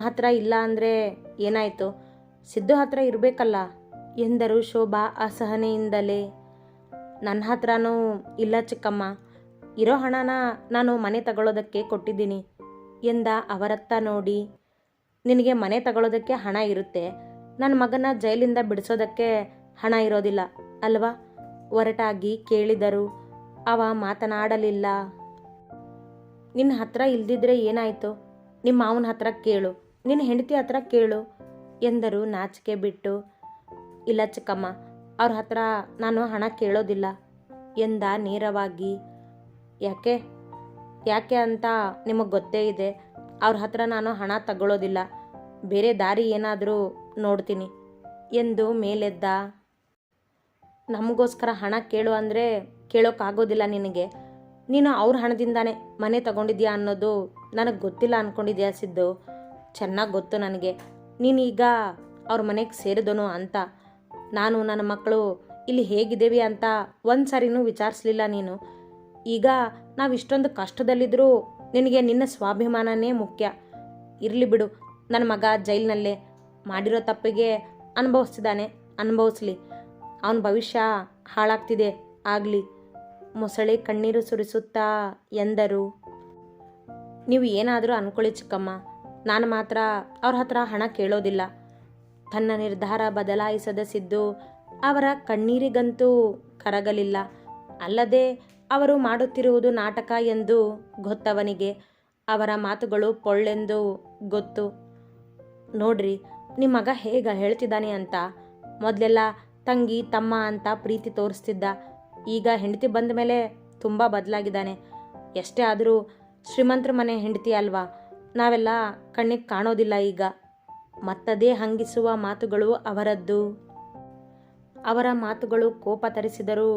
ಹತ್ರ ಇಲ್ಲ ಅಂದರೆ ಏನಾಯಿತು, ಸಿದ್ದು ಹತ್ರ ಇರಬೇಕಲ್ಲ ಎಂದರು ಶೋಭಾ ಅಸಹನೆಯಿಂದಲೇ. ನನ್ನ ಹತ್ರನೂ ಇಲ್ಲ ಚಿಕ್ಕಮ್ಮ, ಇರೋ ಹಣನ ನಾನು ಮನೆ ತಗೊಳ್ಳೋದಕ್ಕೆ ಕೊಟ್ಟಿದ್ದೀನಿ ಎಂದ ಅವರತ್ತ ನೋಡಿ. ನಿನಗೆ ಮನೆ ತಗೊಳ್ಳೋದಕ್ಕೆ ಹಣ ಇರುತ್ತೆ, ನನ್ನ ಮಗನ ಜೈಲಿಂದ ಬಿಡಿಸೋದಕ್ಕೆ ಹಣ ಇರೋದಿಲ್ಲ ಅಲ್ವಾ? ಒರಟಾಗಿ ಕೇಳಿದರು. ಅವ ಮಾತನಾಡಲಿಲ್ಲ. ನಿನ್ನ ಹತ್ರ ಇಲ್ದಿದ್ರೆ ಏನಾಯಿತು, ನಿಮ್ಮ ಮಾವನ ಹತ್ರ ಕೇಳು, ನಿನ್ನ ಹೆಂಡತಿ ಹತ್ರ ಕೇಳು ಎಂದರು ನಾಚಿಕೆ ಬಿಟ್ಟು. ಇಲ್ಲ ಚಿಕ್ಕಮ್ಮ, ಅವ್ರ ಹತ್ರ ನಾನು ಹಣ ಕೇಳೋದಿಲ್ಲ ಎಂದ ನೇರವಾಗಿ. ಯಾಕೆ ಯಾಕೆ ಅಂತ ನಿಮಗೆ ಗೊತ್ತೇ ಇದೆ. ಅವ್ರ ಹತ್ರ ನಾನು ಹಣ ತಗೊಳ್ಳೋದಿಲ್ಲ, ಬೇರೆ ದಾರಿ ಏನಾದರೂ ನೋಡ್ತೀನಿ ಎಂದು ಮೇಲೆದ್ದ. ನಮಗೋಸ್ಕರ ಹಣ ಕೇಳು ಅಂದರೆ ಕೇಳೋಕ್ಕಾಗೋದಿಲ್ಲ ನಿನಗೆ. ನೀನು ಅವ್ರ ಹಣದಿಂದಾನೇ ಮನೆ ತಗೊಂಡಿದ್ಯಾ ಅನ್ನೋದು ನನಗೆ ಗೊತ್ತಿಲ್ಲ ಅಂದ್ಕೊಂಡಿದ್ಯಾ ಸಿದ್ದು? ಚೆನ್ನಾಗಿ ಗೊತ್ತು ನನಗೆ, ನೀನೀಗ ಅವ್ರ ಮನೆಗೆ ಸೇರಿದನು ಅಂತ. ನಾನು ನನ್ನ ಮಕ್ಕಳು ಇಲ್ಲಿ ಹೇಗಿದ್ದೇವೆ ಅಂತ ಒಂದು ಸಾರಿನೂ ವಿಚಾರಿಸಲಿಲ್ಲ ನೀನು. ಈಗ ನಾವು ಇಷ್ಟೊಂದು ಕಷ್ಟದಲ್ಲಿದ್ದರೂ ನಿನಗೆ ನಿನ್ನ ಸ್ವಾಭಿಮಾನನೇ ಮುಖ್ಯ. ಇರಲಿ ಬಿಡು, ನನ್ನ ಮಗ ಜೈಲಿನಲ್ಲೇ ಮಾಡಿರೋ ತಪ್ಪಿಗೆ ಅನುಭವಿಸ್ತಿದ್ದಾನೆ, ಅನುಭವಿಸ್ಲಿ. ಅವನ ಭವಿಷ್ಯ ಹಾಳಾಗ್ತಿದೆ ಆಗಲಿ. ಮೊಸಳೆ ಕಣ್ಣೀರು ಸುರಿಸುತ್ತಾ ಎಂದರು. ನೀವು ಏನಾದರೂ ಅಂದ್ಕೊಳ್ಳಿ ಚಿಕ್ಕಮ್ಮ, ನಾನು ಮಾತ್ರ ಅವ್ರ ಹತ್ರ ಹಣ ಕೇಳೋದಿಲ್ಲ. ತನ್ನ ನಿರ್ಧಾರ ಬದಲಾಯಿಸದ ಸಿದ್ದು ಅವರ ಕಣ್ಣೀರಿಗಂತೂ ಕರಗಲಿಲ್ಲ. ಅಲ್ಲದೆ ಅವರು ಮಾಡುತ್ತಿರುವುದು ನಾಟಕ ಎಂದು ಗೊತ್ತವನಿಗೆ. ಅವರ ಮಾತುಗಳು ಪೊಳ್ಳೆಂದು ಗೊತ್ತು. ನೋಡ್ರಿ, ನಿಮ್ಮ ಮಗ ಹೇಗೆ ಹೇಳ್ತಿದ್ದಾನೆ ಅಂತ. ಮೊದಲೆಲ್ಲ ತಂಗಿ ತಮ್ಮ ಅಂತ ಪ್ರೀತಿ ತೋರಿಸ್ತಿದ್ದ, ಈಗ ಹೆಂಡತಿ ಬಂದ ಮೇಲೆ ತುಂಬ ಬದಲಾಗಿದ್ದಾನೆ. ಎಷ್ಟೇ ಆದರೂ ಶ್ರೀಮಂತರ ಮನೆ ಹೆಂಡತಿ ಅಲ್ವಾ, ನಾವೆಲ್ಲ ಕಣ್ಣಿಗೆ ಕಾಣೋದಿಲ್ಲ ಈಗ. ಮತ್ತದೇ ಹಂಗಿಸುವ ಮಾತುಗಳು ಅವರದ್ದು. ಅವರ ಮಾತುಗಳು ಕೋಪ ತರಿಸಿದರೂ